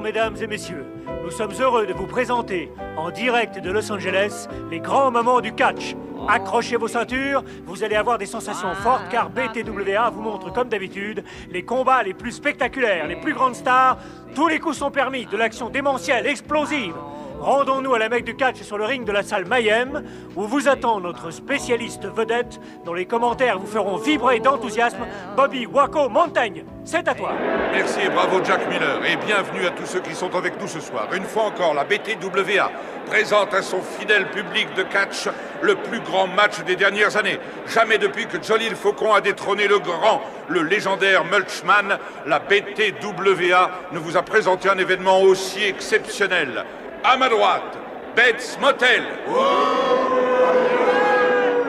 mesdames et messieurs, nous sommes heureux de vous présenter, en direct de Los Angeles, les grands moments du catch. Accrochez vos ceintures, vous allez avoir des sensations fortes car BTWA vous montre comme d'habitude les combats les plus spectaculaires, les plus grandes stars. Tous les coups sont permis, de l'action démentielle, explosive. Rendons-nous à la Mecque du catch sur le ring de la salle Mayhem, où vous attend notre spécialiste vedette, dont les commentaires vous feront vibrer d'enthousiasme, Bobby Wacko Montaigne. C'est à toi. Merci et bravo Jack Miller, et bienvenue à tous ceux qui sont avec nous ce soir. Une fois encore, la BTWA présente à son fidèle public de catch le plus grand match des dernières années. Jamais depuis que Johnny le Faucon a détrôné le grand, le légendaire Mulchman, la BTWA ne vous a présenté un événement aussi exceptionnel. À ma droite, Bates Motel.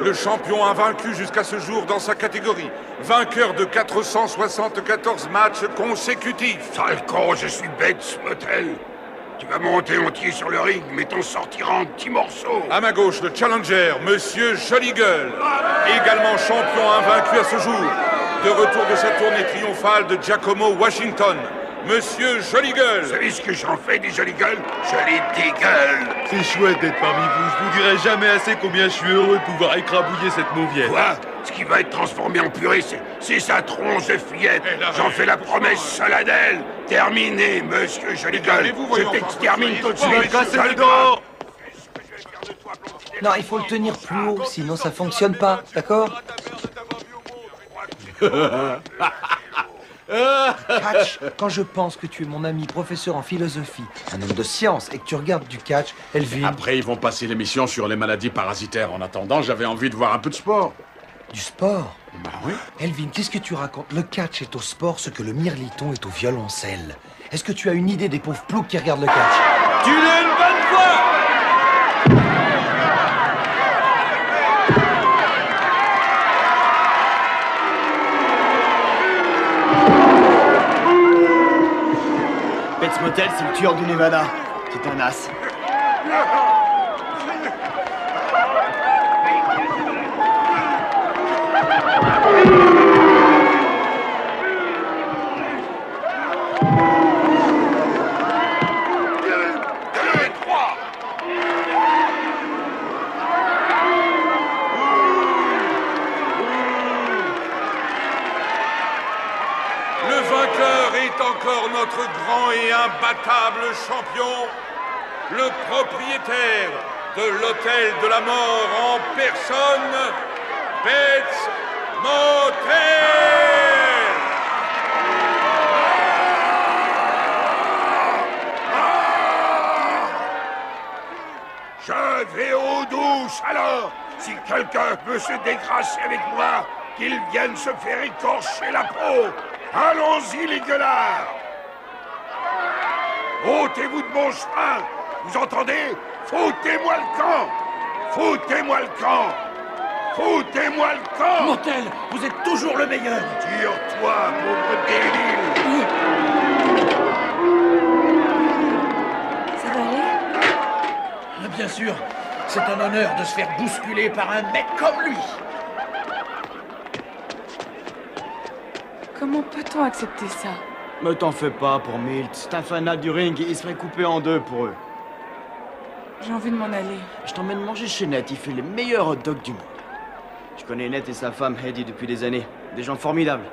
Le champion invaincu jusqu'à ce jour dans sa catégorie. Vainqueur de 474 matchs consécutifs. Sale con, je suis Bates Motel. Tu vas monter entier sur le ring, mais t'en sortira en petits morceaux. À ma gauche, le challenger, Monsieur Jolly Gueule. Également champion invaincu à ce jour. De retour de sa tournée triomphale de Giacomo Washington. Monsieur Jolly Gueule. Vous savez ce que j'en fais des Jolly Gueules? Je les dégueule. C'est chouette d'être parmi vous. Je vous dirai jamais assez combien je suis heureux de pouvoir écrabouiller cette mauviette. Quoi? Ce qui va être transformé en purée, c'est sa tronche de fillette. J'en fais la promesse solennelle. Terminé, monsieur Jolly Gueule. Je t'extermine tout de Tu vas suite. casser le dos. Non, il faut le tenir plus haut, sinon ça fonctionne pas, d'accord? Catch, quand je pense que tu es mon ami professeur en philosophie, un homme de science, et que tu regardes du catch, Elvin... Après, ils vont passer l'émission sur les maladies parasitaires. En attendant, j'avais envie de voir un peu de sport. Du sport? Bah oui. Elvin, qu'est-ce que tu racontes? Le catch est au sport ce que le mirliton est au violoncelle. Est-ce que tu as une idée des pauvres ploucs qui regardent le catch? Tu l'as une bonne fois. Bates Motel, c'est le tueur du Nevada. C'est un as. Le vainqueur est encore notre grand et imbattable champion, le propriétaire de l'hôtel de la mort en personne, Bates Motel. Je vais aux douches, alors. Si quelqu'un peut se dégrasser avec moi, qu'il vienne se faire écorcher la peau. Allons-y, les gueulards. Ôtez-vous de mon chemin. Vous entendez? Foutez-moi le camp. Foutez-moi le camp. Foutez-moi le camp. Motel, vous êtes toujours le meilleur. Tire-toi, pauvre débile. Ça va aller? Bien sûr, c'est un honneur de se faire bousculer par un mec comme lui. Comment peut-on accepter ça? Me t'en fais pas pour Milt. C'est un fanat du ring et il serait coupé en deux pour eux. J'ai envie de m'en aller. Je t'emmène manger chez Ned, il fait les meilleurs hot dogs du monde. Je connais Ned et sa femme Heidi depuis des années. Des gens formidables.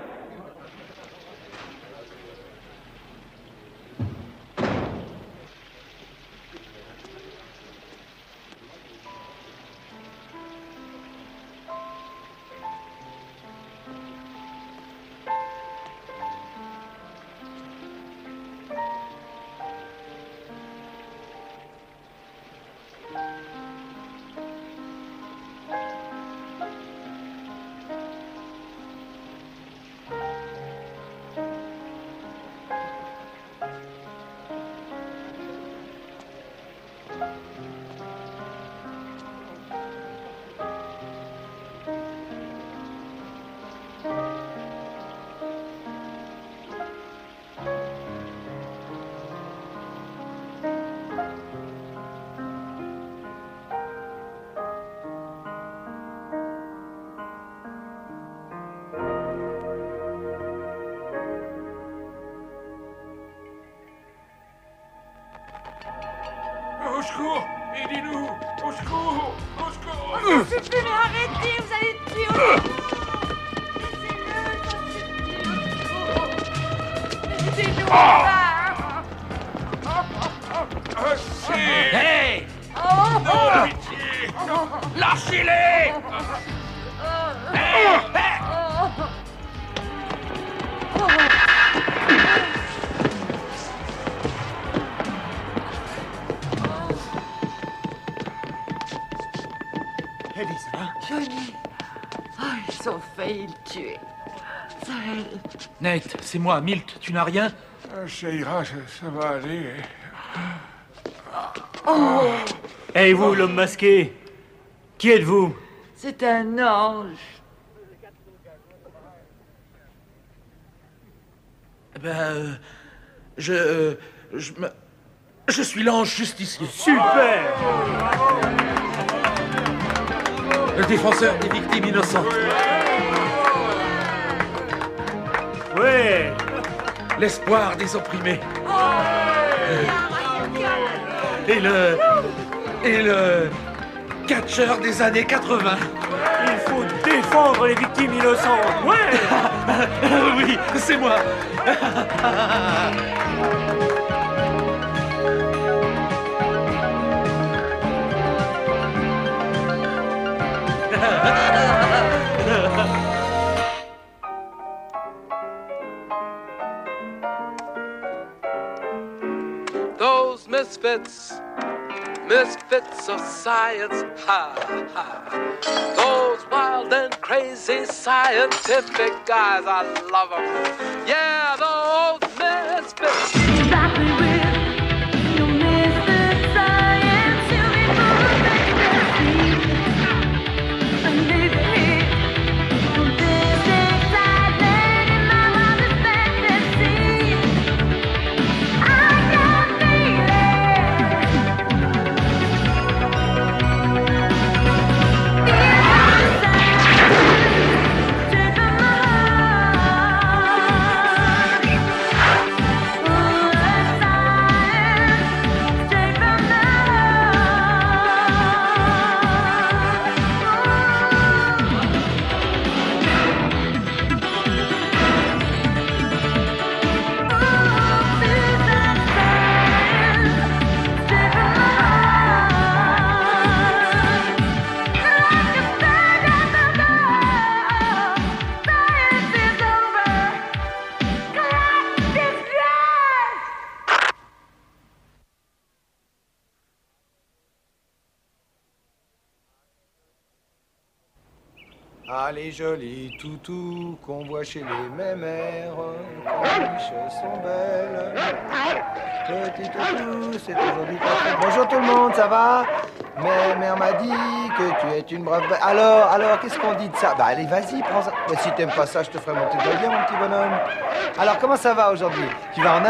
secours! Aidez-nous! Au secours! Au secours! Je peux plus, mais arrêtez, vous allez le tuer. Laissez-le, Hey! Non, pitié! Lâchez-les! Eddie, ça va? Johnny. Oh, ils ont failli le tuer. Ça allait. Nate, c'est moi, Milt, tu n'as rien? Ça ira, ça va aller. Hey, vous, l'homme masqué. Qui êtes-vous? C'est un ange. Je suis l'ange justicier. Super! Le défenseur des victimes innocentes. Ouais! L'espoir des opprimés. Et le catcheur des années 80. Il faut défendre les victimes innocentes. Ouais! Oui, c'est moi. Those misfits of science, ha, ha. Those wild and crazy scientific guys, I love them. Yeah, those misfits. Ah, les jolis toutous qu'on voit chez les mémères, quand les biches sont belles. Petit toutou, c'est aujourd'hui ta fête. Bonjour tout le monde, ça va? Mais mère m'a dit que tu es une brave... Alors, qu'est-ce qu'on dit de ça? Bah allez, vas-y, prends ça. Mais si t'aimes pas ça, je te ferai monter de bien, mon petit bonhomme. Alors, comment ça va aujourd'hui? Tu vas en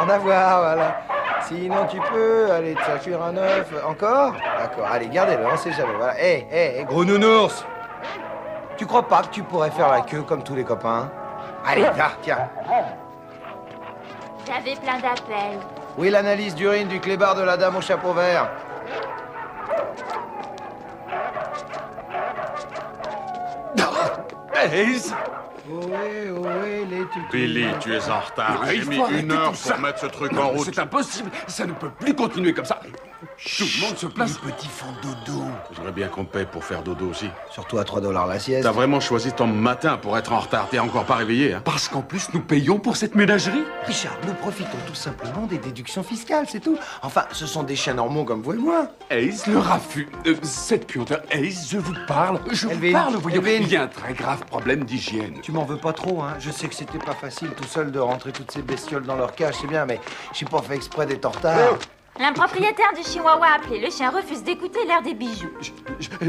avoir, voilà. Sinon, tu peux aller te cuire un œuf. Encore? D'accord, allez, gardez-le, on sait jamais, voilà. Hé, gros nounours! Tu crois pas que tu pourrais faire la queue comme tous les copains? Allez, là, tiens. J'avais plein d'appels. Oui, l'analyse d'urine du clébard de la dame au chapeau vert. Ace! Ohé, les tutus. Billy, tu es en retard. J'ai mis 1 heure pour mettre ce truc en route. C'est impossible. Ça ne peut plus continuer comme ça. Tout le monde se place. Les petits font dodo. J'aimerais bien qu'on paie pour faire dodo aussi. Surtout à 3 $ la sieste. T'as vraiment choisi ton matin pour être en retard. T'es encore pas réveillé, hein? Parce qu'en plus, nous payons pour cette ménagerie. Richard, nous profitons tout simplement des déductions fiscales, c'est tout. Enfin, ce sont des chiens normaux comme vous et moi. Ace, le raffut. Cette puanteur. Ace, je vous parle. Voyons. Il y a un très grave problème d'hygiène. Tu m'en veux pas trop, hein. Je sais que c'était pas facile tout seul de rentrer toutes ces bestioles dans leur cage, c'est bien, mais j'ai pas fait exprès d'être en retard. Un propriétaire du chihuahua a appelé. Le chien refuse d'écouter l'air des bijoux.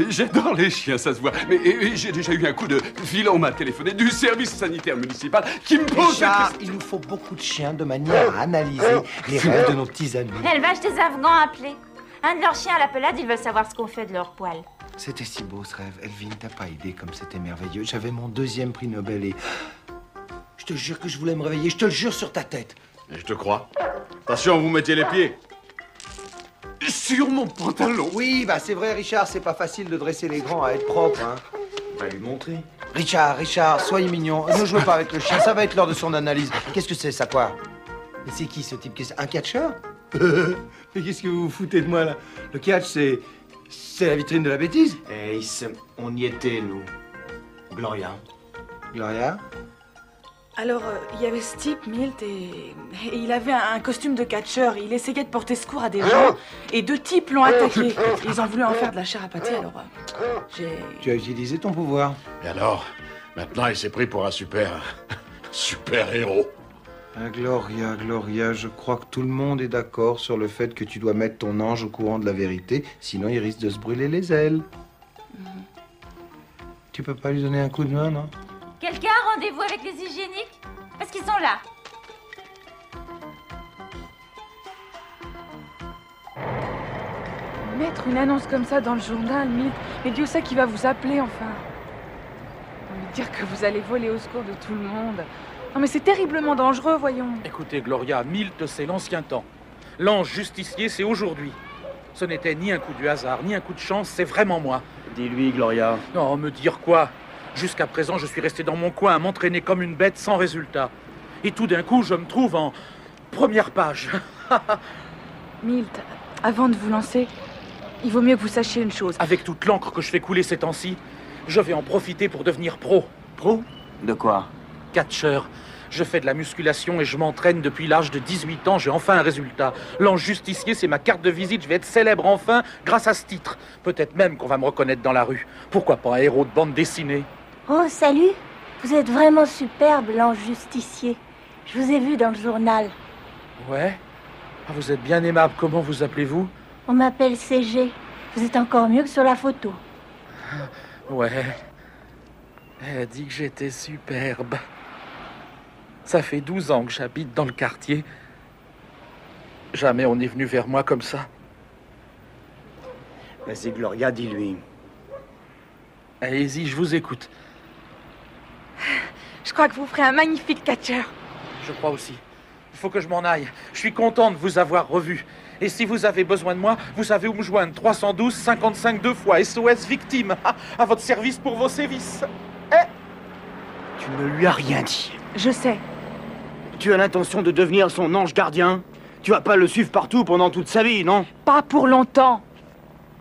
J'adore les chiens, ça se voit. Mais j'ai déjà eu un coup de fil. On m'a téléphoné du service sanitaire municipal qui me pose... Richard, il nous faut beaucoup de chiens de manière à analyser les rêves de nos petits amis. L'élevage des Afghans a appelé. Un de leurs chiens à la pelade, ils veulent savoir ce qu'on fait de leurs poils. C'était si beau ce rêve. Elvin, t'as pas idée comme c'était merveilleux. J'avais mon 2e prix Nobel et... Je te jure que je voulais me réveiller. Je te le jure sur ta tête. Et je te crois. Attention, vous mettez les pieds. sur mon pantalon. Oui, bah c'est vrai, Richard, c'est pas facile de dresser les grands à être propre, hein. On va lui montrer. Richard, soyez mignon. Ne jouez pas avec le chien, ça va être l'heure de son analyse. Qu'est-ce que c'est, ça, quoi? Mais c'est qui, ce type? Un catcheur? Mais qu'est-ce que vous vous foutez de moi, là? Le catch, c'est la vitrine de la bêtise? Eh, on y était, nous. Gloria. Gloria? Alors, il y avait ce type, Milt, et il avait un costume de catcheur. Il essayait de porter secours à des gens, et 2 types l'ont attaqué. Ils ont voulu en faire de la chair à pâté, alors j'ai... Tu as utilisé ton pouvoir. Et alors, maintenant, il s'est pris pour un super héros. Ah, Gloria, je crois que tout le monde est d'accord sur le fait que tu dois mettre ton ange au courant de la vérité, sinon il risque de se brûler les ailes. Tu peux pas lui donner un coup de main, non? Quelqu'un a rendez-vous avec les hygiéniques? Parce qu'ils sont là. Mettre une annonce comme ça dans le journal, Milt, mais Dieu sait qui va vous appeler, enfin. Dire que vous allez voler au secours de tout le monde. Non mais c'est terriblement dangereux, voyons. Écoutez, Gloria, Milt, c'est l'ancien temps. L'ange justicier, c'est aujourd'hui. Ce n'était ni un coup du hasard, ni un coup de chance, c'est vraiment moi. Dis-lui, Gloria. Non, me dire quoi? Jusqu'à présent, je suis resté dans mon coin à m'entraîner comme une bête sans résultat. Et tout d'un coup, je me trouve en première page. Milt, avant de vous lancer, il vaut mieux que vous sachiez une chose. Avec toute l'encre que je fais couler ces temps-ci, je vais en profiter pour devenir pro. Pro? De quoi? Catcheur. Je fais de la musculation et je m'entraîne depuis l'âge de 18 ans. J'ai enfin un résultat. L'ange justicier, c'est ma carte de visite. Je vais être célèbre enfin grâce à ce titre. Peut-être même qu'on va me reconnaître dans la rue. Pourquoi pas un héros de bande dessinée? Oh, salut. Vous êtes vraiment superbe, l'ange justicier. Je vous ai vu dans le journal. Ouais? Ah, vous êtes bien aimable. Comment vous appelez-vous? On m'appelle CG. Vous êtes encore mieux que sur la photo. Ouais. Elle a dit que j'étais superbe. Ça fait 12 ans que j'habite dans le quartier. Jamais on est venu vers moi comme ça. Vas-y, Gloria, dis-lui. Allez-y, je vous écoute. Je crois que vous ferez un magnifique catcheur. Je crois aussi. Il faut que je m'en aille. Je suis content de vous avoir revu. Et si vous avez besoin de moi, vous savez où me joindre. 312 55 2 fois SOS victime. À votre service pour vos sévices. Tu ne lui as rien dit. Je sais. Tu as l'intention de devenir son ange gardien? Tu vas pas le suivre partout pendant toute sa vie, non? Pas pour longtemps.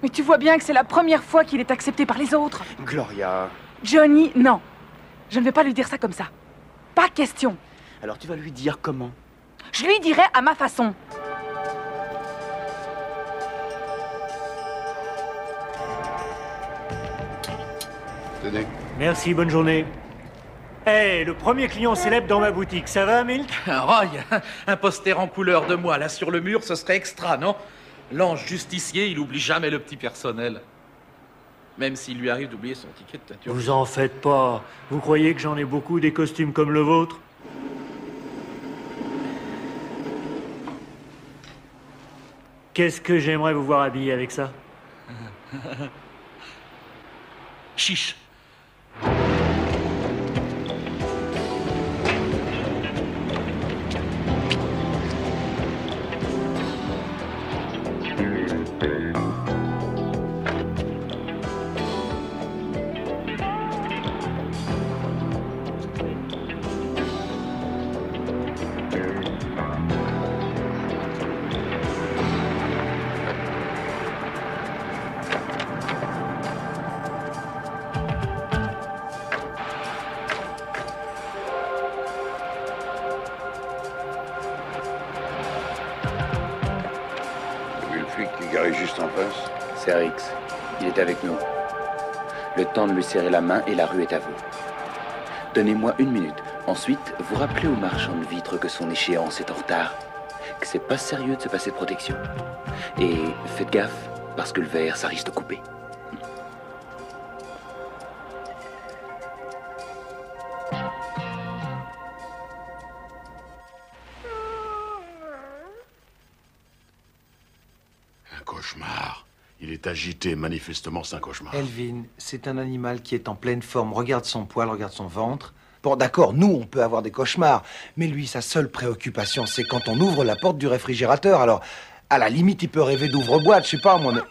Mais tu vois bien que c'est la première fois qu'il est accepté par les autres. Gloria. Johnny, non. Je ne vais pas lui dire ça comme ça. Pas question. Alors tu vas lui dire comment? Je lui dirai à ma façon. Tenez. Merci, bonne journée. Hey, le premier client célèbre dans ma boutique, ça va, Milt? Roy, un poster en couleur de moi là sur le mur, ce serait extra, non? L'ange justicier, il oublie jamais le petit personnel. Même s'il lui arrive d'oublier son ticket de teinture. Vous en faites pas. Vous croyez que j'en ai beaucoup des costumes comme le vôtre? Qu'est-ce que j'aimerais vous voir habillé avec ça? Chiche. Juste en face. C'est Rix. Il est avec nous. Le temps de lui serrer la main et la rue est à vous. Donnez-moi 1 minute. Ensuite, vous rappelez au marchand de vitres que son échéance est en retard. Que c'est pas sérieux de se passer de protection. Et faites gaffe, parce que le verre, ça risque de couper. Cauchemar. Il est agité, manifestement c'est un cauchemar. Elvin, c'est un animal qui est en pleine forme. Regarde son poil, regarde son ventre. Bon, d'accord, nous, on peut avoir des cauchemars. Mais lui, sa seule préoccupation, c'est quand on ouvre la porte du réfrigérateur. Alors, À la limite, il peut rêver d'ouvre-boîte, je sais pas, moi, mais...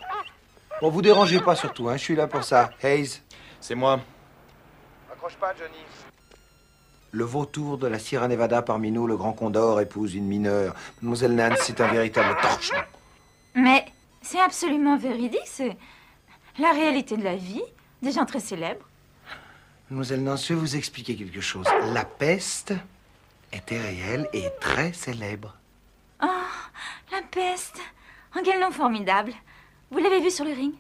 Bon, vous dérangez pas surtout, hein, je suis là pour ça. Hayes. C'est moi. Accroche pas, Johnny. Le vautour de la Sierra Nevada parmi nous, le grand condor, épouse une mineure. Mademoiselle Nance, c'est un véritable torchon. Mais c'est absolument véridique, c'est la réalité de la vie, des gens très célèbres. Mademoiselle Nance, je vais vous expliquer quelque chose. La peste était réelle et très célèbre. Oh, la peste. Oh, quel nom formidable. Vous l'avez vu sur le ring?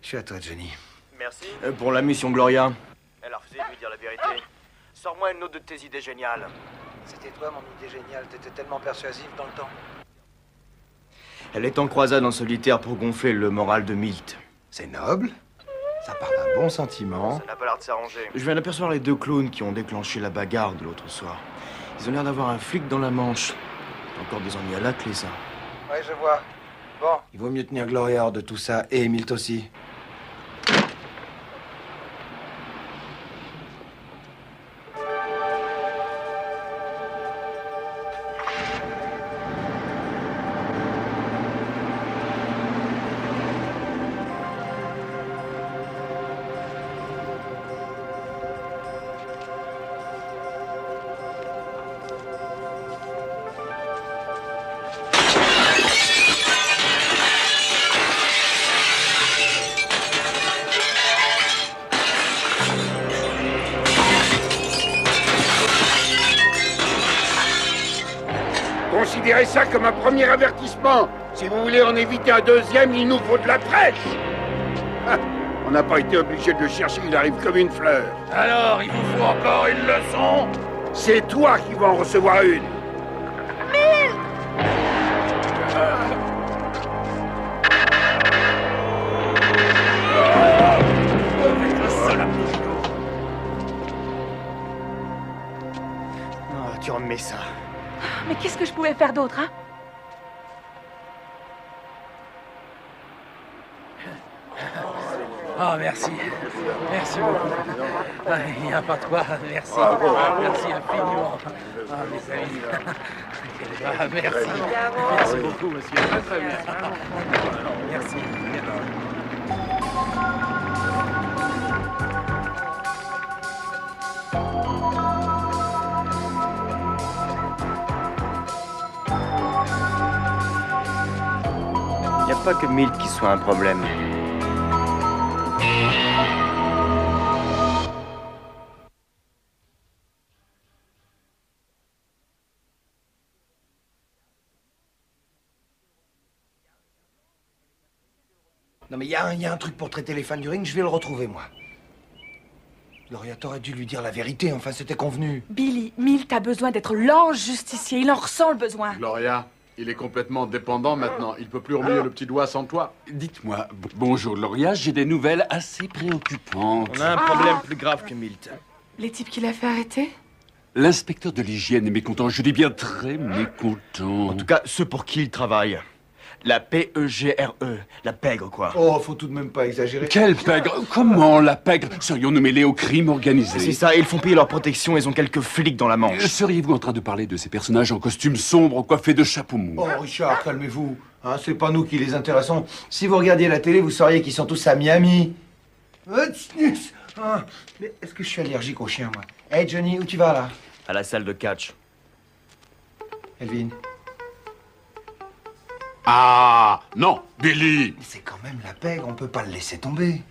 Je suis à toi, Johnny. Merci. Pour la mission Gloria. Elle a refusé de lui dire la vérité. Sors-moi une autre de tes idées géniales. C'était toi, mon idée géniale. T'étais tellement persuasif dans le temps. Elle est en croisade en solitaire pour gonfler le moral de Milt. C'est noble. Ça part d'un bon sentiment. Ça n'a pas l'air de s'arranger. Je viens d'apercevoir les deux clowns qui ont déclenché la bagarre de l'autre soir. Ils ont l'air d'avoir un flic dans la manche. Encore des ennuis à la clé, ça. Ouais, je vois. Bon. Il vaut mieux tenir Gloria hors de tout ça, et Milt aussi. Considérez ça comme un premier avertissement. Si vous voulez en éviter un deuxième, il nous faut de la presse. Ah, on n'a pas été obligé de le chercher, il arrive comme une fleur. Alors, il vous faut encore une leçon? C'est toi qui vas en recevoir une. Oh, tu remets ça. Mais qu'est-ce que je pouvais faire d'autre, hein? Oh, merci. Merci beaucoup. Ah, il n'y a pas de quoi. Merci. Merci infiniment. Ah, mes amis. Ah, merci. Merci beaucoup, monsieur. Très bien. Merci. Il n'y a pas que Milt qui soit un problème. Non mais il y a un truc pour traiter les fans du ring, je vais le retrouver, moi. Gloria, t'aurais dû lui dire la vérité, enfin c'était convenu. Billy, Milt a besoin d'être l'ange justicier, il en ressent le besoin. Gloria, il est complètement dépendant maintenant. Il peut plus remuer le petit doigt sans toi. Dites-moi, bonjour Gloria, j'ai des nouvelles assez préoccupantes. On a un problème plus grave que Milt. Les types qui l'a fait arrêter? L'inspecteur de l'hygiène est mécontent, je dis bien très mécontent. En tout cas, ceux pour qui il travaille. La P-E-G-R-E, la pègre, quoi. Oh, faut tout de même pas exagérer. Quelle pègre? Comment la pègre? Serions-nous mêlés au crime organisé? C'est ça, ils font payer leur protection, ils ont quelques flics dans la manche. Seriez-vous en train de parler de ces personnages en costume sombre, coiffés de chapeaux mou? Oh, Richard, calmez-vous. Hein, c'est pas nous qui les intéressons. Si vous regardiez la télé, vous sauriez qu'ils sont tous à Miami. Ah, mais est-ce que je suis allergique aux chiens, moi? Hey, Johnny, où tu vas, là? À la salle de catch. Elvin. Ah, non, Billy. Mais c'est quand même la pègre, on peut pas le laisser tomber.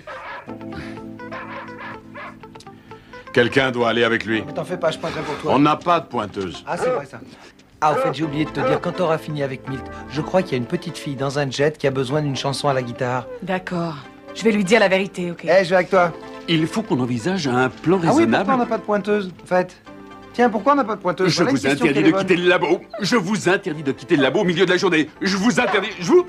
Quelqu'un doit aller avec lui. Mais t'en fais pas, je pointerai pour toi. On n'a pas de pointeuse. Ah, c'est vrai, ça. Ah, au fait, j'ai oublié de te dire, quand t'auras fini avec Milt, je crois qu'il y a une petite fille dans un jet qui a besoin d'une chanson à la guitare. D'accord. Je vais lui dire la vérité, ok? Eh, je vais avec toi. Il faut qu'on envisage un plan Ah oui, raisonnable. pourquoi on n'a pas de pointeuse, en fait? Tiens, pourquoi on n'a pas de pointeuse? Je vous interdis de quitter le labo. Je vous interdis de quitter le labo au milieu de la journée. Je vous interdis. Je vous.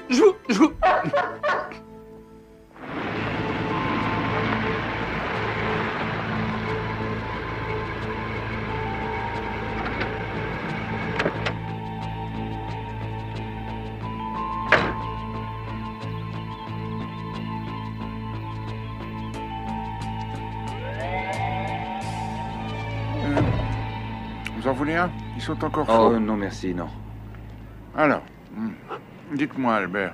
Vous en voulez un? Ils sont encore Oh chauds. non, merci, non. Alors, dites-moi, Albert,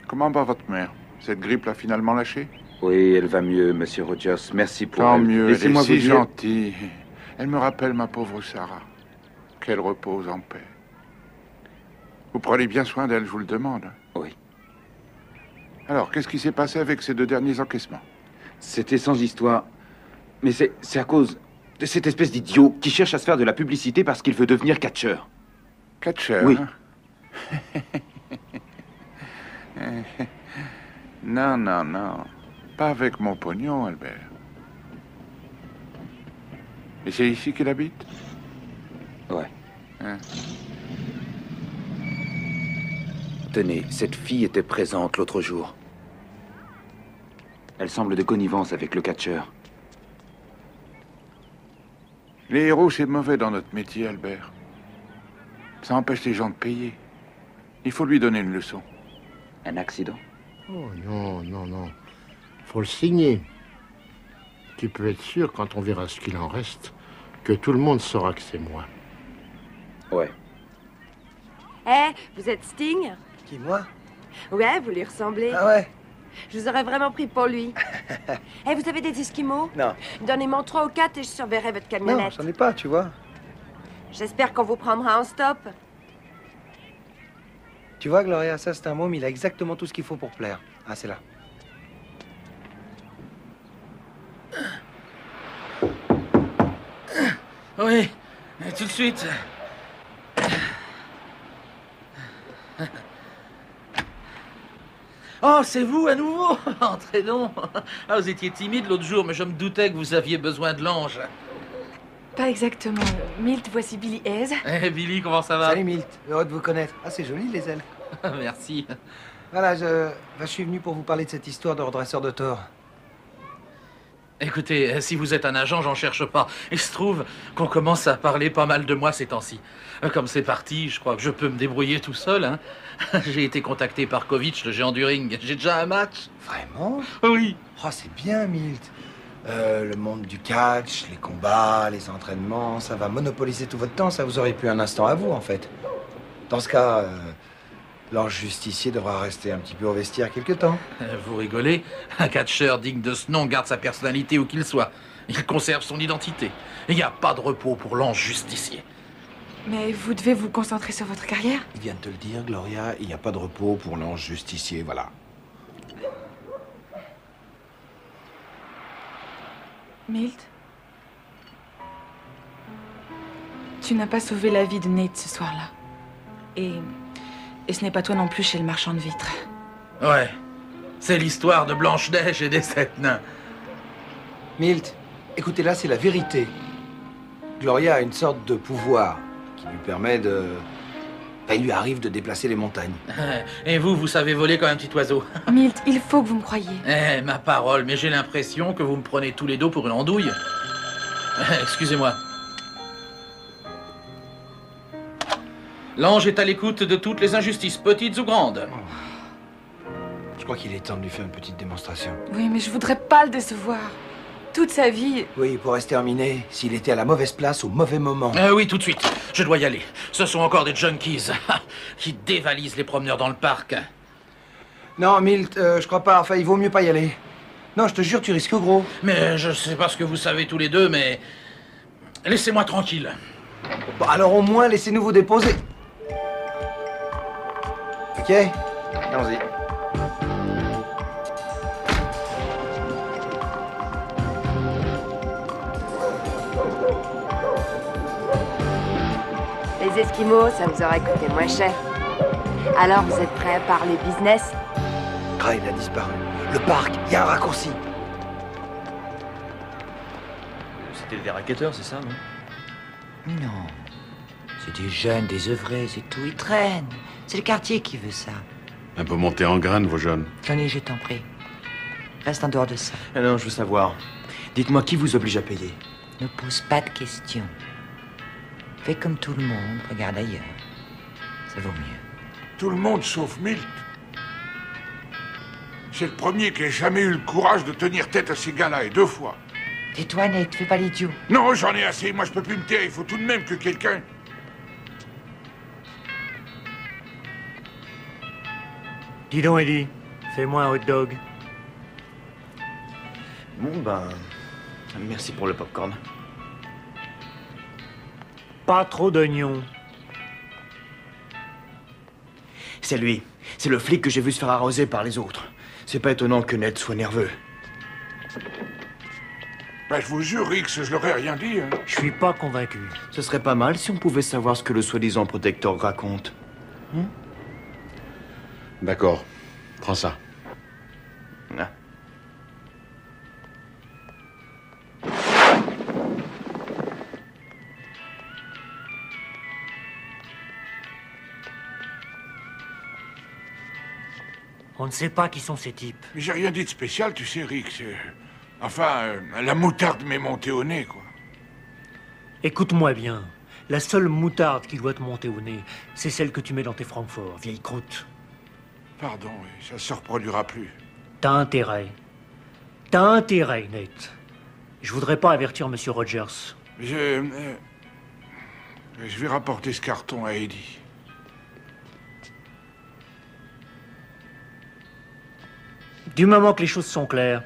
comment va votre mère? Cette grippe l'a finalement lâché? Oui, elle va mieux, monsieur Rogers. Merci pour Tant elle. mieux, elle est Laissez-moi si vous dire... gentille. Elle me rappelle ma pauvre Sarah. Qu'elle repose en paix. Vous prenez bien soin d'elle, je vous le demande. Oui. Alors, qu'est-ce qui s'est passé avec ces 2 derniers encaissements? C'était sans histoire. Mais c'est à cause de cette espèce d'idiot qui cherche à se faire de la publicité parce qu'il veut devenir catcheur. Catcheur? Oui. Hein? Non, non, non. Pas avec mon pognon, Albert. Et c'est ici qu'il habite? Ouais. Hein? Tenez, cette fille était présente l'autre jour. Elle semble de connivence avec le catcheur. Les héros, c'est mauvais dans notre métier, Albert. Ça empêche les gens de payer. Il faut lui donner une leçon. Un accident? Oh non, non, non. Faut le signer. Tu peux être sûr, quand on verra ce qu'il en reste, que tout le monde saura que c'est moi. Ouais. Vous êtes Sting? Qui, moi? Ouais, vous lui ressemblez. Ah ouais? Je vous aurais vraiment pris pour lui. Vous avez des Esquimaux? Non. Donnez-moi 3 ou 4 et je surveillerai votre Non, camionnette. j'en ai pas, tu vois. J'espère qu'on vous prendra en stop. Tu vois, Gloria, ça c'est un môme, il a exactement tout ce qu'il faut pour plaire. Ah, c'est là. Oui, tout de suite. Oh, c'est vous à nouveau? Entrez donc. Ah, vous étiez timide l'autre jour, mais je me doutais que vous aviez besoin de l'ange. Pas exactement. Milt, voici Billy Hayes. Billy, comment ça va? Salut Milt, heureux de vous connaître. Ah, c'est joli les ailes. Merci. Voilà, je suis venu pour vous parler de cette histoire de redresseur de tort. Écoutez, si vous êtes un agent, j'en cherche pas. Il se trouve qu'on commence à parler pas mal de moi ces temps-ci. Comme c'est parti, je crois que je peux me débrouiller tout seul. Hein. J'ai été contacté par Kovic, le géant du ring. J'ai déjà un match. Vraiment? Oui. Oh, c'est bien, Milt. Le monde du catch, les combats, les entraînements, ça va monopoliser tout votre temps. Ça vous aurait plus un instant à vous, en fait. Dans ce cas, l'ange justicier devra rester un petit peu au vestiaire quelque temps. Vous rigolez? Un catcheur digne de ce nom garde sa personnalité où qu'il soit. Il conserve son identité. Il n'y a pas de repos pour l'ange justicier. Mais vous devez vous concentrer sur votre carrière. Il vient de te le dire, Gloria, il n'y a pas de repos pour l'ange justicier, voilà. Milt, tu n'as pas sauvé la vie de Nate ce soir-là. Et ce n'est pas toi non plus chez le marchand de vitres. Ouais. C'est l'histoire de Blanche-Neige et des 7 nains. Milt, écoutez, là, c'est la vérité. Gloria a une sorte de pouvoir qui lui permet de... Enfin, il lui arrive de déplacer les montagnes. Et vous savez voler comme un petit oiseau. Milt, il faut que vous me croyiez. Ma parole, mais j'ai l'impression que vous me prenez tous les dos pour une andouille. Excusez-moi. L'ange est à l'écoute de toutes les injustices, petites ou grandes. Je crois qu'il est temps de lui faire une petite démonstration. Oui, mais je voudrais pas le décevoir. Toute sa vie... Oui, il pourrait se terminer s'il était à la mauvaise place au mauvais moment. Oui, tout de suite. Je dois y aller. Ce sont encore des junkies qui dévalisent les promeneurs dans le parc. Non, Milt, je crois pas. Enfin, il vaut mieux pas y aller. Non, je te jure, tu risques gros. Mais je sais pas ce que vous savez tous les deux, mais... Laissez-moi tranquille. Bon, alors au moins, laissez-nous vous déposer. Ok? Allons-y. Les Esquimaux, ça vous aurait coûté moins cher. Alors, vous êtes prêts à parler business? Ah, il a disparu. Le parc, il y a un raccourci. C'était des racketteurs, c'est ça, non? Non. C'est des jeunes, des œuvrés, c'est tout. Ils traînent. C'est le quartier qui veut ça. Un peu monter en graines, vos jeunes. Johnny, je t'en prie. Reste en dehors de ça. Non, je veux savoir. Dites-moi qui vous oblige à payer. Ne pose pas de questions. Fais comme tout le monde, regarde ailleurs. Ça vaut mieux. Tout le monde sauf Milt. C'est le premier qui ait jamais eu le courage de tenir tête à ces gars-là, et 2 fois. Tais-toi, Nate, fais pas l'idiot. Non, j'en ai assez. Moi, je peux plus me taire. Il faut tout de même que quelqu'un... Dis donc, Eddie, fais-moi un hot dog. Bon, ben... Merci pour le popcorn. Pas trop d'oignons. C'est lui. C'est le flic que j'ai vu se faire arroser par les autres. C'est pas étonnant que Ned soit nerveux. Bah, je vous jure, Rix, je leur ai rien dit. Hein. Je suis pas convaincu. Ce serait pas mal si on pouvait savoir ce que le soi-disant protecteur raconte. D'accord. Prends ça. Ah. On ne sait pas qui sont ces types. Mais j'ai rien dit de spécial, tu sais, Rix. Enfin, la moutarde m'est montée au nez, quoi. Écoute-moi bien. La seule moutarde qui doit te monter au nez, c'est celle que tu mets dans tes Francfort, vieille croûte. Pardon, oui, ça se reproduira plus. T'as intérêt. T'as intérêt, Nate. Je voudrais pas avertir Monsieur Rogers. Je vais rapporter ce carton à Eddie. Du moment que les choses sont claires.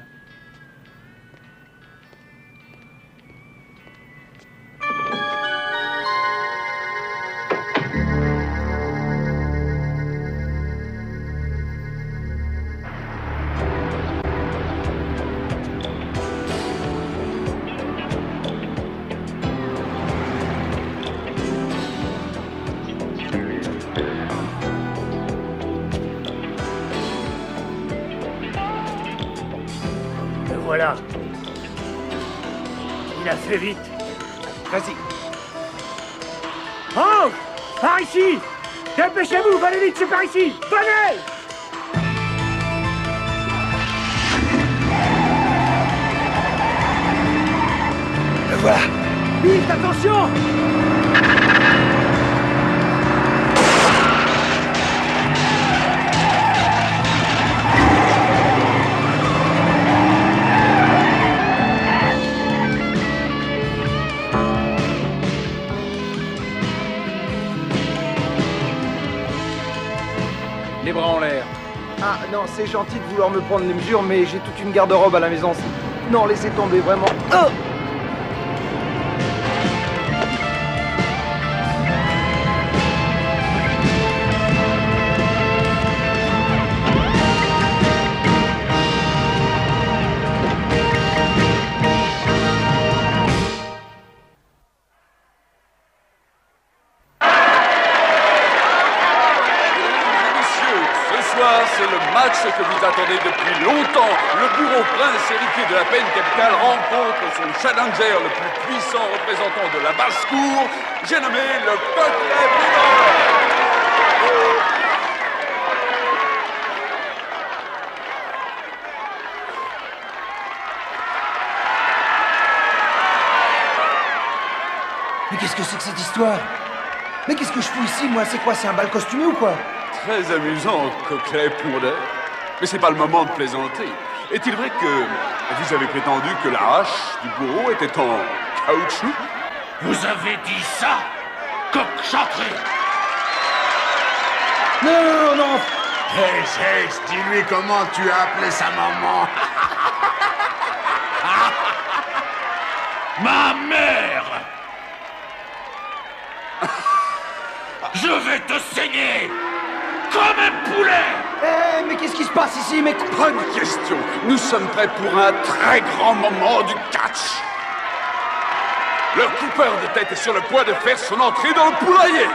Voilà. Il a fait vite. Vas-y. Oh! Par ici! Dépêchez-vous, venez vite, c'est par ici! Venez! Le voilà. Vite, attention! Les bras en l'air. Ah non, c'est gentil de vouloir me prendre les mesures, mais j'ai toute une garde-robe à la maison. Non, laissez tomber, vraiment. Oh! C'est le match que vous attendez depuis longtemps. Le bureau prince héritier de la peine capitale rencontre son challenger, le plus puissant représentant de la basse-cour. J'ai nommé le Coquelet Mais qu'est-ce que c'est que cette histoire? Mais qu'est-ce que je fous ici, moi? C'est quoi? C'est un bal costumé ou quoi? Très amusant, Coquelet Pondeur. Mais c'est pas le moment de plaisanter. Est-il vrai que vous avez prétendu que la hache du bourreau était en caoutchouc? Vous avez dit ça, coq-chantré? Non, non. Hé, dis-lui comment tu as appelé sa maman. Ma mère! Je vais te saigner comme un poulet! Eh, mais qu'est-ce qui se passe ici, mais... Pas de question. Nous sommes prêts pour un très grand moment du catch. Le coupeur de tête est sur le point de faire son entrée dans le poulailler.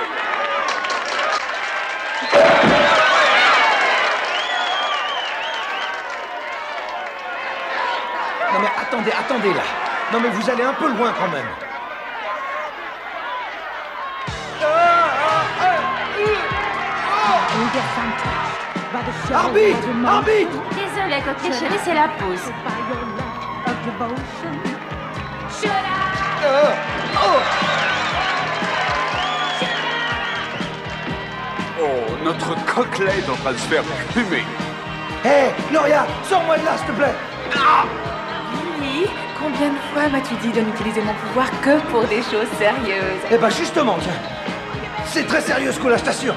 Non mais attendez là. Non mais vous allez un peu loin quand même. Arbitre! Arbitre! Désolé, Coquelet chérie, c'est la pause. Oh, notre Coquelet est en train de se faire fumer. Hé, Gloria, sors-moi de là, s'il te plaît. Oui, combien de fois m'as-tu dit de n'utiliser mon pouvoir que pour des choses sérieuses? Eh ben justement, tiens. C'est très sérieux ce coup-là, je t'assure.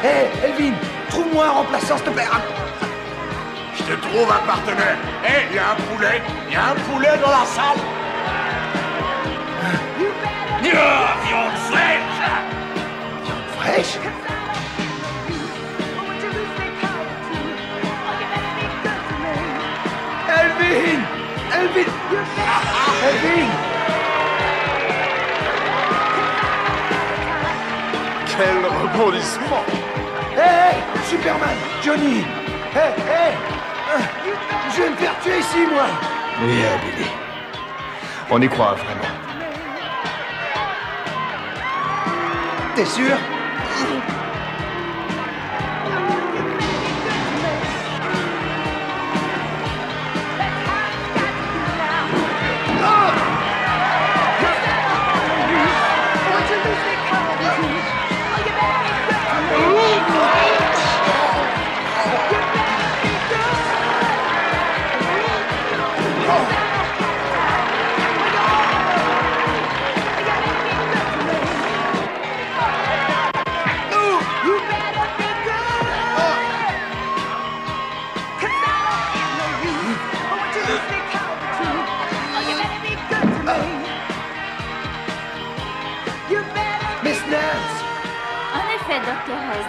Hé, Elvin, trouve-moi un remplaçant, s'il te plaît. Je te trouve un partenaire. Hé, il y a un poulet. Il y a un poulet dans la salle. Viande fraîche. Viande fraîche? Elvin! Elvin! Elvin! Quel rebondissement! Hé! Superman! Johnny! Hé! Je vais me faire tuer ici, moi! Oui, Billy. On y croit, vraiment. T'es sûr?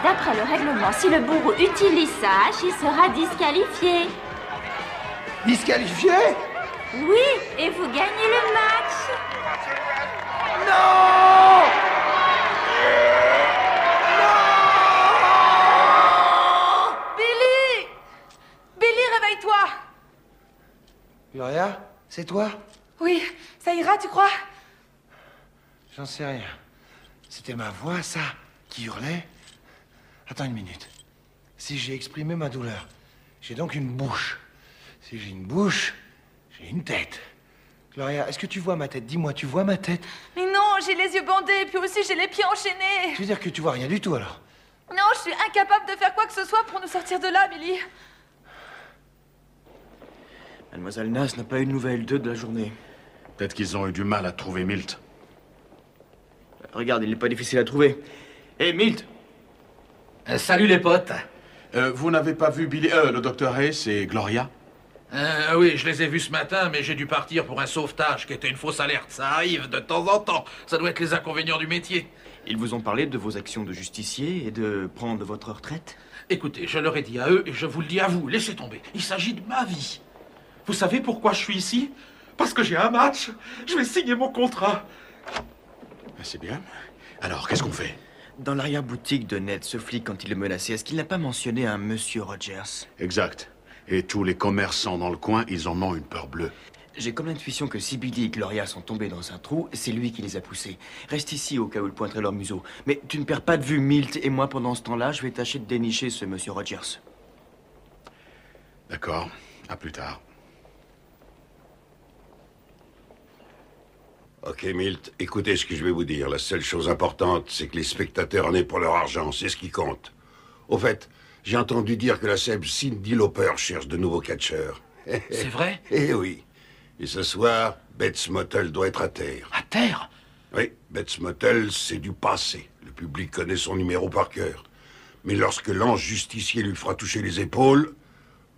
D'après le règlement, si le bourreau utilise sa hache, il sera disqualifié. Disqualifié? Oui, et vous gagnez le match. Non! Billy! Billy, réveille-toi! Gloria, c'est toi? Oui, ça ira, tu crois? J'en sais rien. C'était ma voix, ça, qui hurlait? Attends une minute. Si j'ai exprimé ma douleur, j'ai donc une bouche. Si j'ai une bouche, j'ai une tête. Gloria, est-ce que tu vois ma tête? Dis-moi, tu vois ma tête? Mais non, j'ai les yeux bandés, puis aussi j'ai les pieds enchaînés. Tu veux dire que tu vois rien du tout, alors? Non, je suis incapable de faire quoi que ce soit pour nous sortir de là, Billy. Mademoiselle Nas n'a pas eu de nouvelles d'eux de la journée. Peut-être qu'ils ont eu du mal à trouver Milt. Regarde, il n'est pas difficile à trouver. Hé, Milt! Salut les potes. Vous n'avez pas vu Billy, le docteur Hayes et Gloria? Oui, je les ai vus ce matin, mais j'ai dû partir pour un sauvetage qui était une fausse alerte. Ça arrive de temps en temps. Ça doit être les inconvénients du métier. Ils vous ont parlé de vos actions de justicier et de prendre votre retraite? Écoutez, je leur ai dit à eux et je vous le dis à vous. Laissez tomber. Il s'agit de ma vie. Vous savez pourquoi je suis ici? Parce que j'ai un match. Je vais signer mon contrat. C'est bien. Alors, qu'est-ce qu'on fait? Dans l'arrière-boutique de Ned, ce flic, quand il le menaçait, est-ce qu'il n'a pas mentionné un monsieur Rogers? Exact. Et tous les commerçants dans le coin, ils en ont une peur bleue. J'ai comme l'intuition que si Billy et Gloria sont tombés dans un trou, c'est lui qui les a poussés. Reste ici au cas où ils pointeraient leur museau. Mais tu ne perds pas de vue Milt, et moi, pendant ce temps-là, je vais tâcher de dénicher ce monsieur Rogers. D'accord. À plus tard. Ok, Milt, écoutez ce que je vais vous dire. La seule chose importante, c'est que les spectateurs en aient pour leur argent. C'est ce qui compte. Au fait, j'ai entendu dire que la célèbre Cyndi Lauper cherche de nouveaux catcheurs. C'est vrai? Eh oui. Et ce soir, Bates Motel doit être à terre. À terre? Oui, Bates Motel, c'est du passé. Le public connaît son numéro par cœur. Mais lorsque l'ange justicier lui fera toucher les épaules,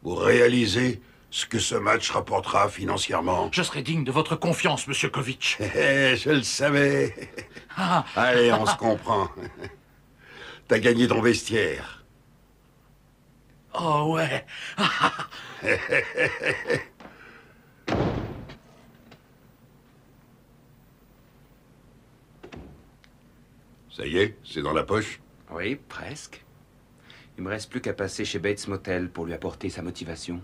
vous réalisez ce que ce match rapportera financièrement. Je serai digne de votre confiance, monsieur Kovic. Je le savais. Ah. Allez, on se comprend. T'as gagné ton vestiaire. Oh ouais. Ça y est, c'est dans la poche? Oui, presque. Il me reste plus qu'à passer chez Bates Motel pour lui apporter sa motivation.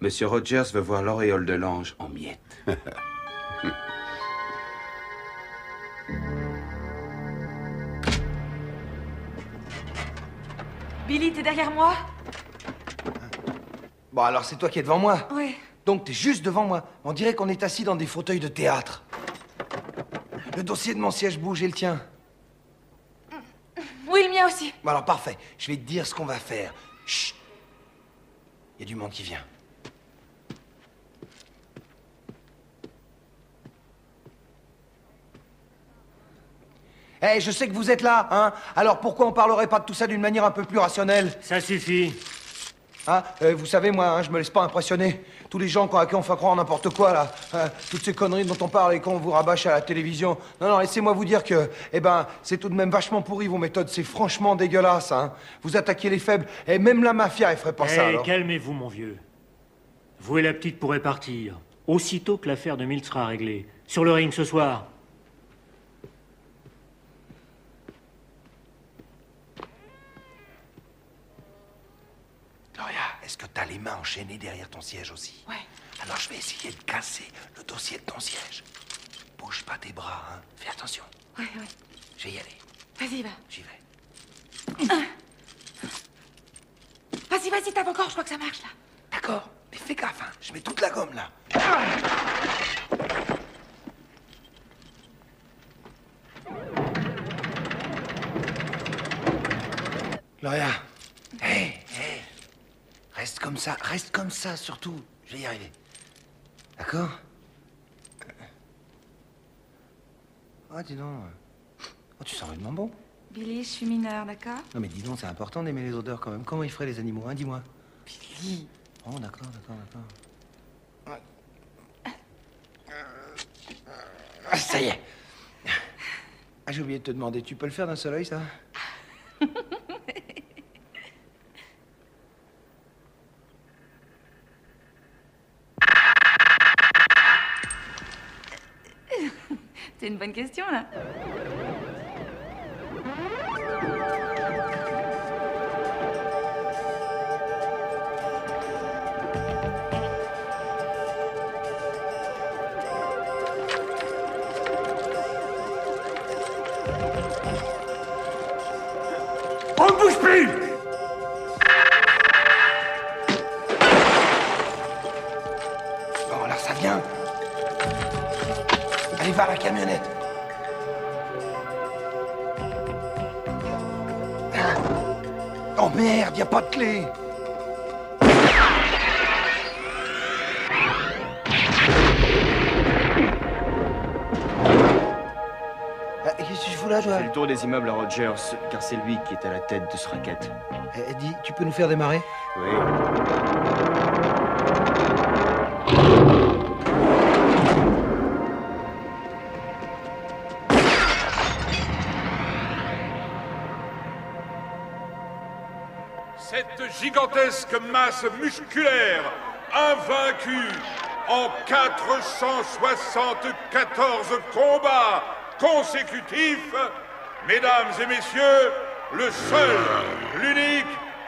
Monsieur Rogers veut voir l'auréole de l'ange en miettes. Billy, t'es derrière moi? Bon, alors c'est toi qui es devant moi? Oui. Donc t'es juste devant moi. On dirait qu'on est assis dans des fauteuils de théâtre. Le dossier de mon siège bouge et le tien. Oui, le mien aussi. Bon, alors parfait. Je vais te dire ce qu'on va faire. Chut. Il y a du monde qui vient. Eh, je sais que vous êtes là, hein. Alors pourquoi on parlerait pas de tout ça d'une manière un peu plus rationnelle? Ça suffit. Hein, vous savez, moi, hein, je me laisse pas impressionner. Tous les gens à qui on fait croire n'importe quoi, là. Toutes ces conneries dont on parle et qu'on vous rabâche à la télévision. Non, non, laissez-moi vous dire que, c'est tout de même vachement pourri, vos méthodes. C'est franchement dégueulasse, hein. Vous attaquez les faibles. Et même la mafia, elle ferait pas ça, alors. Calmez-vous, mon vieux. Vous et la petite pourrez partir. Aussitôt que l'affaire de Milt sera réglée. Sur le ring ce soir. Gloria, est-ce que t'as les mains enchaînées derrière ton siège aussi? Ouais. Alors je vais essayer de casser le dossier de ton siège. Bouge pas tes bras, hein. Fais attention. Ouais. Je vais y aller. Vas-y, va. J'y vais. Vas-y, tape encore, je crois que ça marche, là. D'accord, mais fais gaffe, hein. Je mets toute la gomme, là. Gloria. Hé. Reste comme ça, surtout. Je vais y arriver. D'accord? Oh, dis donc. Oh, tu sens vraiment bon. Billy, je suis mineure, d'accord? Non, mais dis donc, c'est important d'aimer les odeurs quand même. Comment ils feraient les animaux, hein? Dis-moi. Billy. Oh, d'accord. Ah, ça y est. Ah, j'ai oublié de te demander, tu peux le faire d'un seul œil, ça? C'est une bonne question, là. On ne bouge plus! Bon, alors ça vient. Allez, va à la camionnette. Oh merde, y a pas de clé. Qu'est-ce que je fous là, toi? Fais le tour des immeubles à Rogers, car c'est lui qui est à la tête de ce racket. Dis, tu peux nous faire démarrer? Oui. Cette gigantesque masse musculaire, invaincue en 474 combats consécutifs, mesdames et messieurs, le seul, l'unique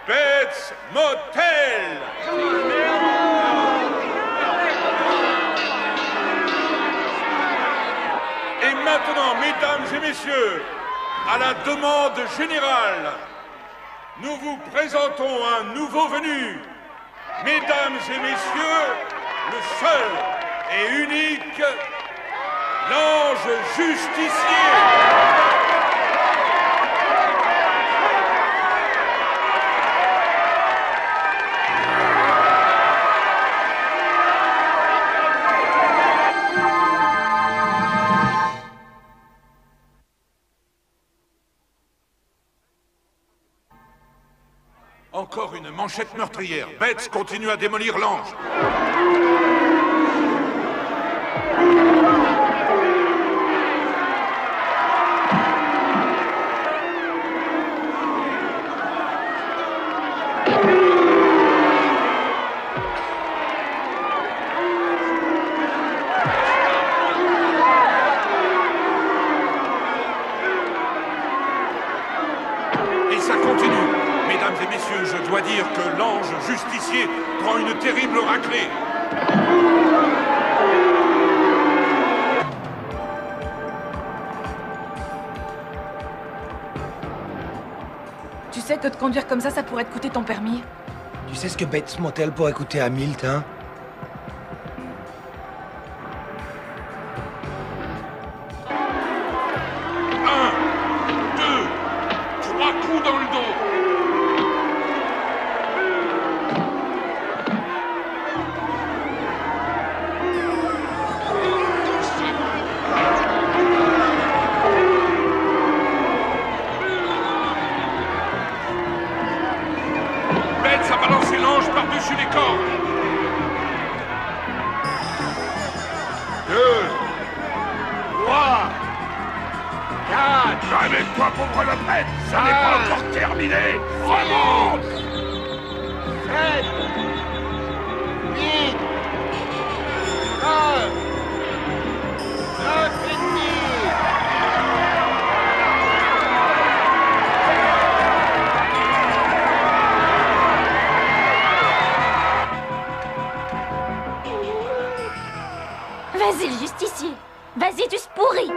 Bates Motel. Et maintenant, mesdames et messieurs, à la demande générale, nous vous présentons un nouveau venu. Mesdames et messieurs, le seul et unique, l'ange justicier. Encore une manchette meurtrière. Bates continue à démolir l'ange. Et ça continue. Mesdames et messieurs, je dois dire que l'ange justicier prend une terrible raclée. Tu sais que de conduire comme ça pourrait te coûter ton permis. Tu sais ce que Bates Motel pourrait coûter à Milt, hein? Coups dans le dos. Avec toi, pauvre Lopette, ça n'est pas encore terminé. Remonte. 7, 8, 9, 9 et demi. Vas-y, le justicier. Vas-y, tu se pourris.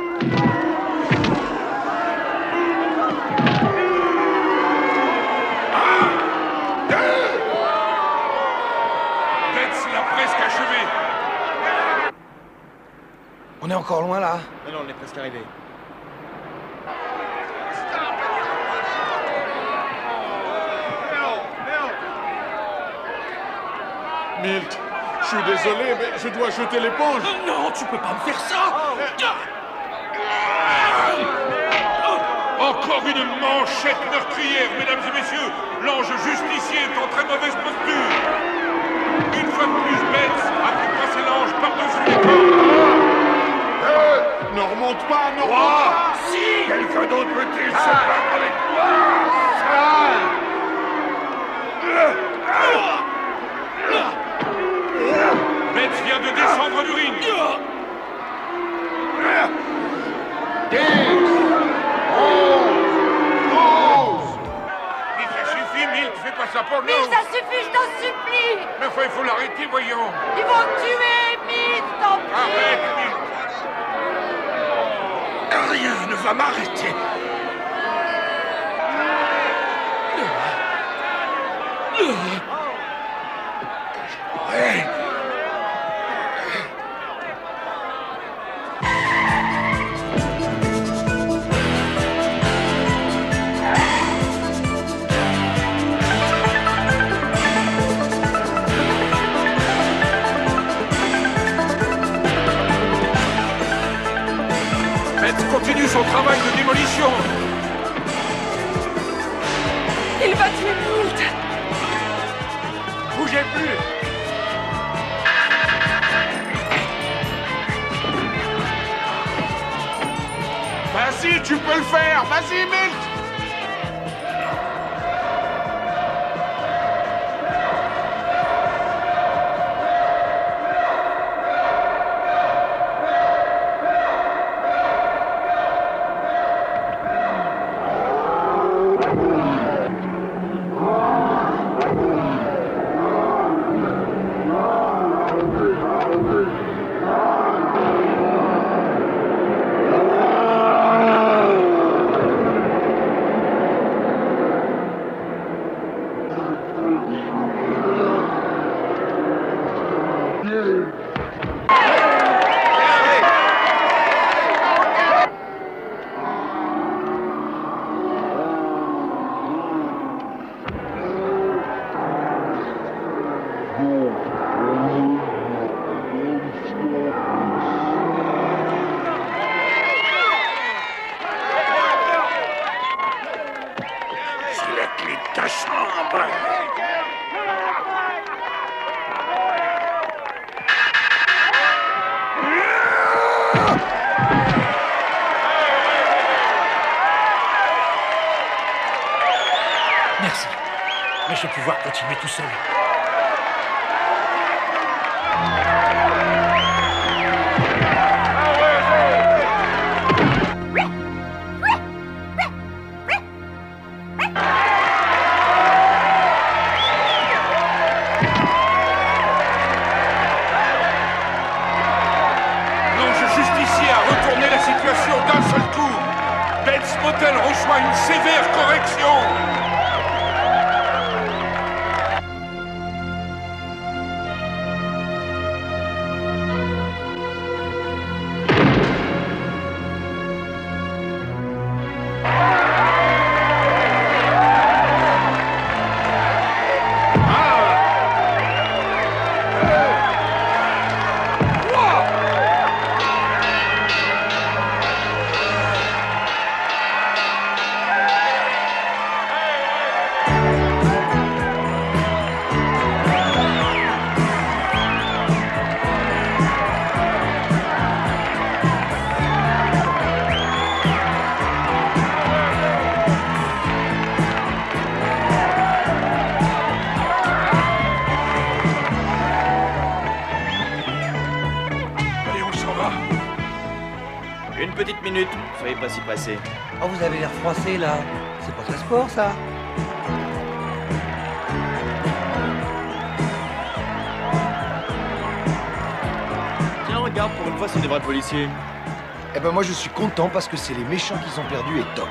Betts l'a presque achevé. On est encore loin, là? Non, on est presque arrivé. Milt, je suis désolé, mais je dois jeter l'éponge. Non, tu peux pas me faire ça. Encore une manchette meurtrière, mesdames et messieurs. L'ange justicier est en très mauvaise posture. Une fois de plus, Betts a fait passer l'ange par-dessus les corps. Ne remonte pas, ne remonte pas. Si quelqu'un d'autre peut-il se battre avec moi? Betts vient de descendre du ring. 10, 11. Mais ça suffit, Milt, fais pas ça pour nous. Mais ça suffit, je t'en supplie. Mais enfin, il faut l'arrêter, voyons. Ils vont te tuer, Milt, tant pis. Arrête, Milt. Rien ne va m'arrêter. Ouais. Betts continue son travail de démolition. Il va tuer Milt. Bougez plus. Vas-y, tu peux le faire. Vas-y, Milt. C'est la clé de ta chambre. Merci. Mais je vais pouvoir continuer tout seul. L'ange justicier a retourné la situation d'un seul coup. Betts Motel reçoit une sévère correction. Une petite minute, soyez pas si pressés. Oh, vous avez l'air froissé, là. C'est pas très sport, ça. Tiens, regarde, pour une fois, c'est des vrais policiers. Eh ben moi, je suis content parce que c'est les méchants qui sont perdus et toc.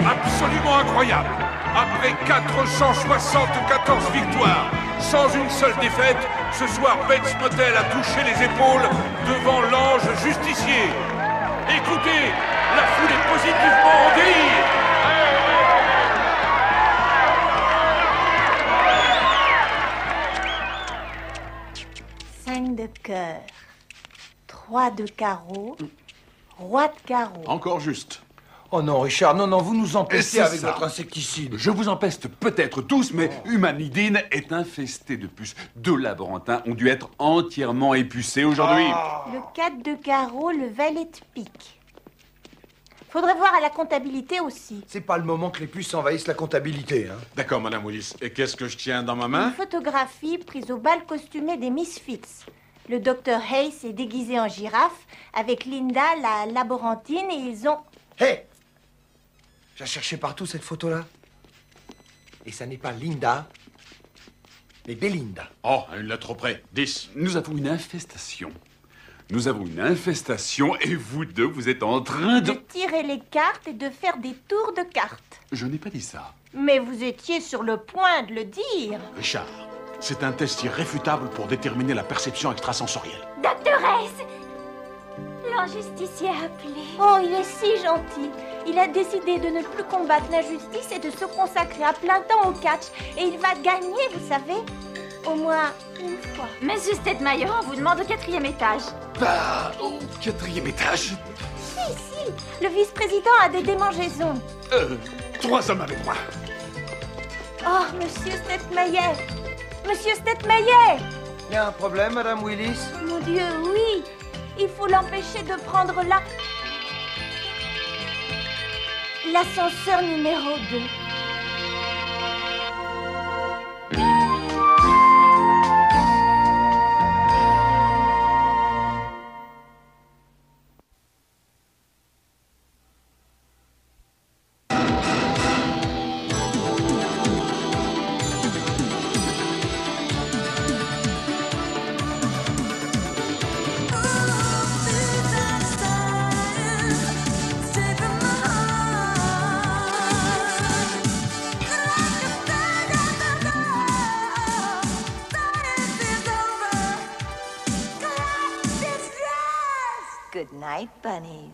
Absolument incroyable. Après 474 victoires, sans une seule défaite, ce soir, Bates Motel a touché les épaules devant l'ange justicier. Écoutez, la foule est positivement en délire. 5 de cœur, 3 de carreau, roi de carreau. Encore juste. Oh non, Richard, non, vous nous empestez C'est avec ça. votre insecticide. Je vous empeste peut-être tous, mais Humanidine est infesté de puces. Deux laborantins ont dû être entièrement épucés aujourd'hui. Le 4 de carreau, le valet de pique. Faudrait voir à la comptabilité aussi. C'est pas le moment que les puces envahissent la comptabilité, hein. D'accord, Madame Willis. Et qu'est-ce que je tiens dans ma Une main? photographie prise au bal costumé des Misfits. Le docteur Hayes est déguisé en girafe avec Linda, la laborantine, et ils ont... Hé! J'ai cherché partout cette photo-là. Et ça n'est pas Linda, mais Belinda. Oh, à une lettre près. 10. Nous avons une infestation. Nous avons une infestation et vous deux, vous êtes en train de de... tirer les cartes et de faire des tours de cartes. Je n'ai pas dit ça. Mais vous étiez sur le point de le dire. Richard, c'est un test irréfutable pour déterminer la perception extrasensorielle. Doctoresse! L'enjusticier a appelé. Oh, il est si gentil. Il a décidé de ne plus combattre l'injustice et de se consacrer à plein temps au catch. Et il va gagner, vous savez, au moins une fois. Monsieur Stetmayer, on vous demande au 4e étage. Bah, au 4e étage. Si, le vice-président a des démangeaisons. 3 hommes avec moi. Oh, monsieur Stetmayer. Monsieur Stetmayer. Il y a un problème, Madame Willis? Mon Dieu, oui. Il faut l'empêcher de prendre l'ascenseur numéro 2. Good night, bunnies.